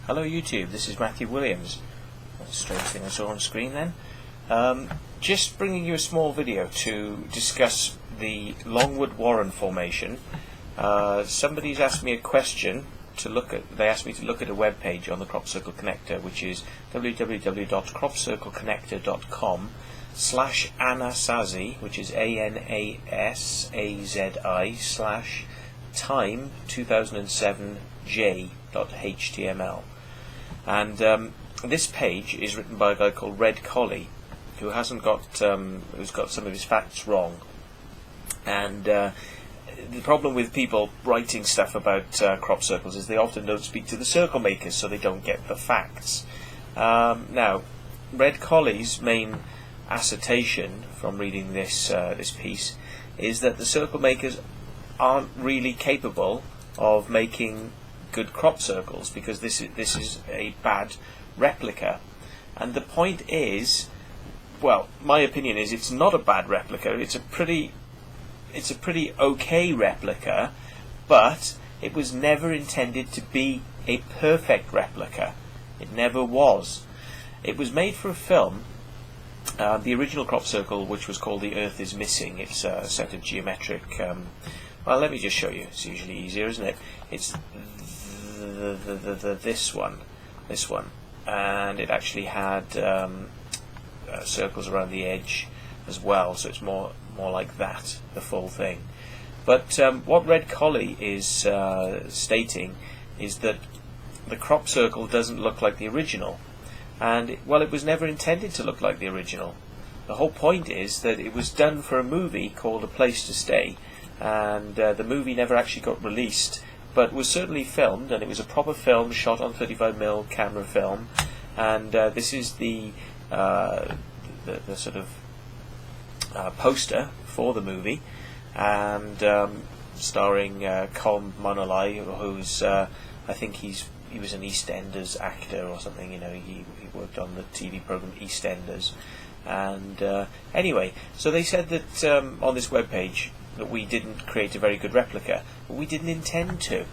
Hello YouTube, this is Matthew Williams. That's a strange thing I saw on screen then. Just bringing you a small video to discuss the Longwood Warren formation. Somebody's asked me a question to look at. They asked me to look at a web page on the crop circle connector, which is www.cropcircleconnector.com/anasazi, which is ANASAZI /time2007j.html. And this page is written by a guy called Collie, who hasn't got who's got some of his facts wrong. And the problem with people writing stuff about crop circles is they often don't speak to the circle makers, so they don't get the facts. Now, Collie's main assertion from reading this this piece is that the circle makers aren't really capable of making good crop circles because this is a bad replica. And the point is, well, my opinion is it's not a bad replica. It's a pretty okay replica, but it was never intended to be a perfect replica. It never was. It was made for a film. The original crop circle, which was called The Earth is Missing, it's a set of geometric. Well, let me just show you. It's usually easier, isn't it? It's this one, and it actually had circles around the edge as well, so it's more like that, the full thing. But what Collie is stating is that the crop circle doesn't look like the original, and it was never intended to look like the original. The whole point is that it was done for a movie called A Place to Stay, and the movie never actually got released, but was certainly filmed, and it was a proper film shot on 35mm camera film. And this is the sort of poster for the movie, and starring Collie, who's I think he was an EastEnders actor or something. You know, he worked on the TV program EastEnders. And anyway, so they said that on this webpage that we didn't create a very good replica, but we didn't intend to.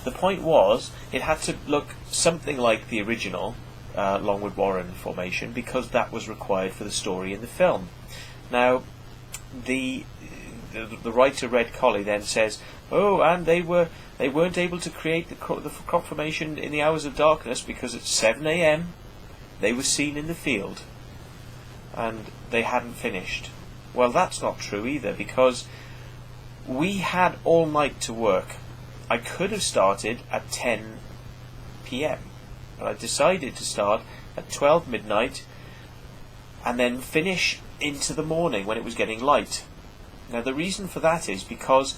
The point was, it had to look something like the original Longwood Warren formation because that was required for the story in the film. Now, the writer Collie then says, oh, and they weren't able to create the crop formation in the hours of darkness because at 7 a.m. they were seen in the field and they hadn't finished. Well, that's not true either, because we had all night to work. I could have started at 10 p.m, but I decided to start at 12 midnight and then finish into the morning when it was getting light. Now, the reason for that is because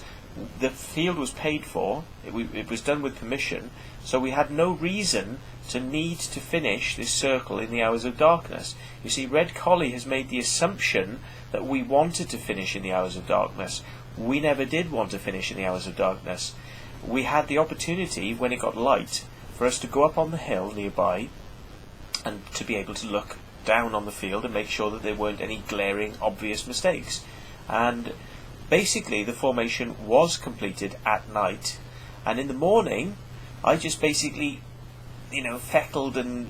the field was paid for, it was done with permission, so we had no reason to need to finish this circle in the hours of darkness. You see, Collie has made the assumption that we wanted to finish in the hours of darkness. We never did want to finish in the hours of darkness. We had the opportunity, when it got light, for us to go up on the hill nearby and to be able to look down on the field and make sure that there weren't any glaring, obvious mistakes. And basically, the formation was completed at night, and in the morning, I just basically, feckled and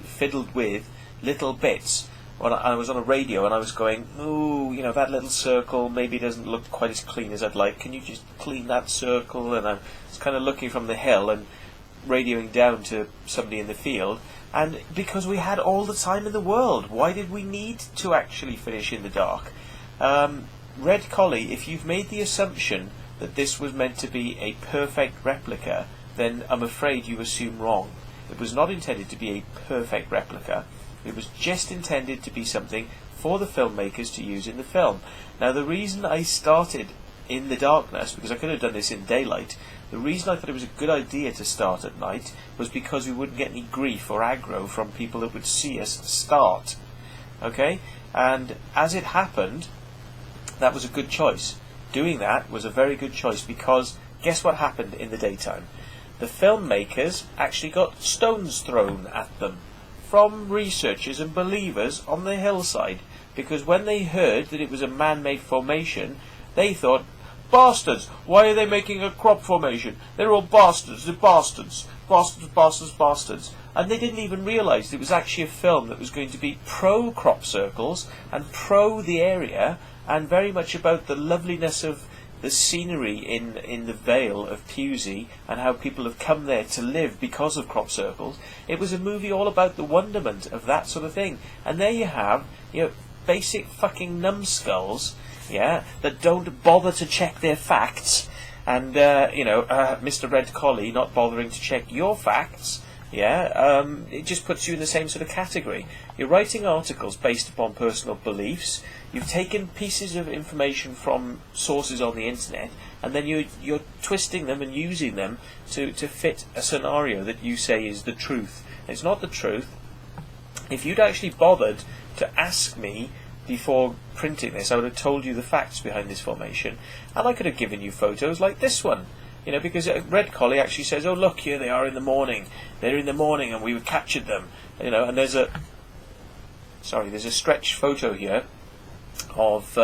fiddled with little bits. When I was on a radio and I was going, ooh, that little circle maybe doesn't look quite as clean as I'd like. Can you just clean that circle? And I was kind of looking from the hill and radioing down to somebody in the field. And because we had all the time in the world, why did we need to actually finish in the dark? Collie, if you've made the assumption that this was meant to be a perfect replica, then I'm afraid you assume wrong. It was not intended to be a perfect replica. It was just intended to be something for the filmmakers to use in the film. Now, the reason I started in the darkness, because I could have done this in daylight, the reason I thought it was a good idea to start at night was because we wouldn't get any grief or aggro from people that would see us start. Okay? And as it happened, that was a good choice. Doing that was a very good choice, because guess what happened in the daytime? The filmmakers actually got stones thrown at them from researchers and believers on the hillside, because when they heard that it was a man-made formation, they thought, Bastards! Why are they making a crop formation? They're all bastards. They're bastards. Bastards, bastards, bastards. And they didn't even realise it was actually a film that was going to be pro-crop circles and pro the area, and very much about the loveliness of the scenery in the Vale of Pewsey and how people have come there to live because of crop circles. It was a movie all about the wonderment of that sort of thing. And there you have, basic fucking numbskulls, that don't bother to check their facts, and Mr. Red Collie not bothering to check your facts. It just puts you in the same sort of category. You're writing articles based upon personal beliefs. You've taken pieces of information from sources on the internet, and then you're twisting them and using them to fit a scenario that you say is the truth. It's not the truth. If you'd actually bothered to ask me before printing this, I would have told you the facts behind this formation, and I could have given you photos like this one. Because Red Collie actually says, "Oh look, here they are in the morning. They're in the morning, and we captured them." And there's a stretched photo here of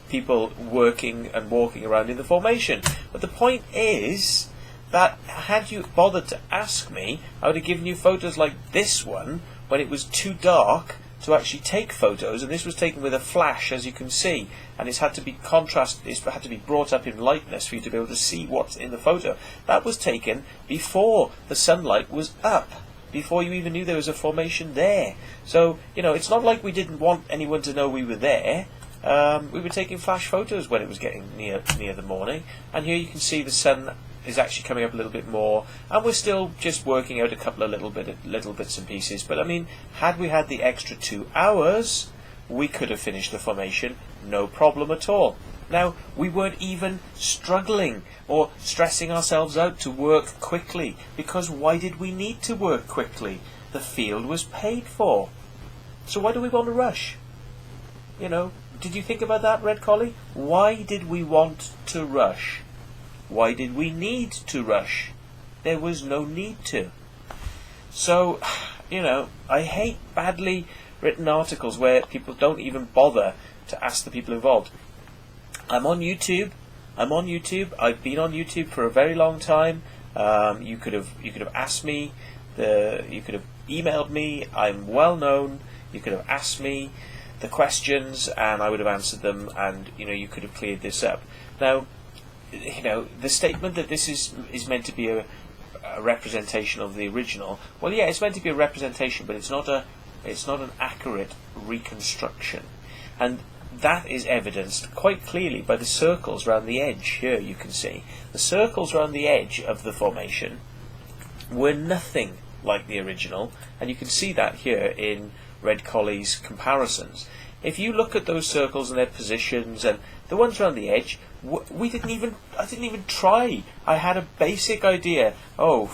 people working and walking around in the formation. But the point is that had you bothered to ask me, I would have given you photos like this one when it was too dark to actually take photos, and this was taken with a flash, as you can see, and it's had to be contrasted, it's had to be brought up in lightness for you to be able to see what's in the photo. That was taken before the sunlight was up, before you even knew there was a formation there. So, it's not like we didn't want anyone to know we were there. We were taking flash photos when it was getting near the morning, and here you can see the sun is actually coming up a little bit more, and we're still just working out a couple of little bits and pieces. But I mean, had we had the extra 2 hours, we could have finished the formation, no problem at all. Now, we weren't even struggling or stressing ourselves out to work quickly, because why did we need to work quickly? The field was paid for. So why do we want to rush? Did you think about that, Red Collie? Why did we want to rush? Why did we need to rush? There was no need to. So, I hate badly written articles where people don't even bother to ask the people involved. I'm on YouTube. I've been on YouTube for a very long time. You could have asked me. You could have emailed me. I'm well known. You could have asked me the questions, and I would have answered them, and you could have cleared this up. Now, the statement that this is meant to be a representation of the original. Well, yeah, it's meant to be a representation, but it's not an accurate reconstruction, and that is evidenced quite clearly by the circles around the edge. Here you can see the circles around the edge of the formation were nothing like the original, and you can see that here in Red Collie's comparisons. If you look at those circles and their positions, and the ones around the edge, I didn't even try. I had a basic idea. 4,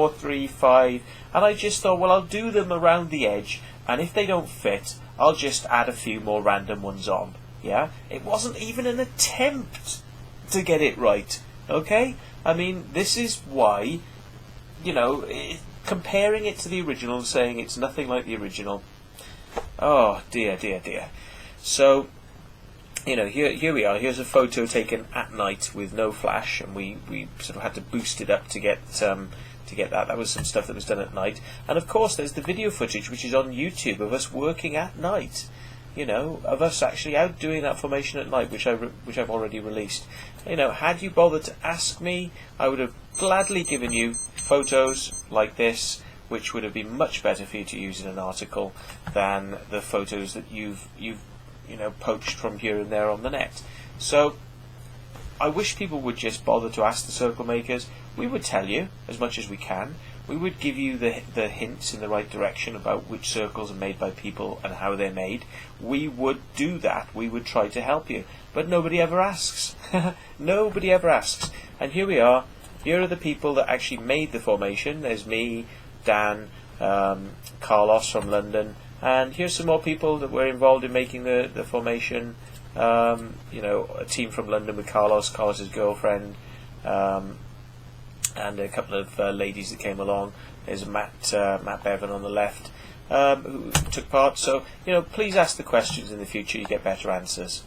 3, 5, and I just thought, well, I'll do them around the edge, and if they don't fit, I'll just add a few more random ones on. It wasn't even an attempt to get it right. Okay? I mean, this is why, comparing it to the original and saying it's nothing like the original. Oh dear, dear, dear. So, here we are. Here's a photo taken at night with no flash, and we sort of had to boost it up to get that. That was some stuff that was done at night. And of course, there's the video footage which is on YouTube of us working at night. Of us actually out doing that formation at night, which I've already released. Had you bothered to ask me, I would have gladly given you photos like this, which would have been much better for you to use in an article than the photos that you've poached from here and there on the net. So I wish people would just bother to ask the circle makers. We would tell you as much as we can. We would give you the hints in the right direction about which circles are made by people and how they're made. We would do that. We would try to help you. But nobody ever asks. Nobody ever asks. And here we are. Here are the people that actually made the formation. There's me, Dan, Carlos from London, and here's some more people that were involved in making the formation. A team from London with Carlos's girlfriend, and a couple of ladies that came along. There's Matt Bevan on the left, who took part. So please ask the questions in the future. You get better answers.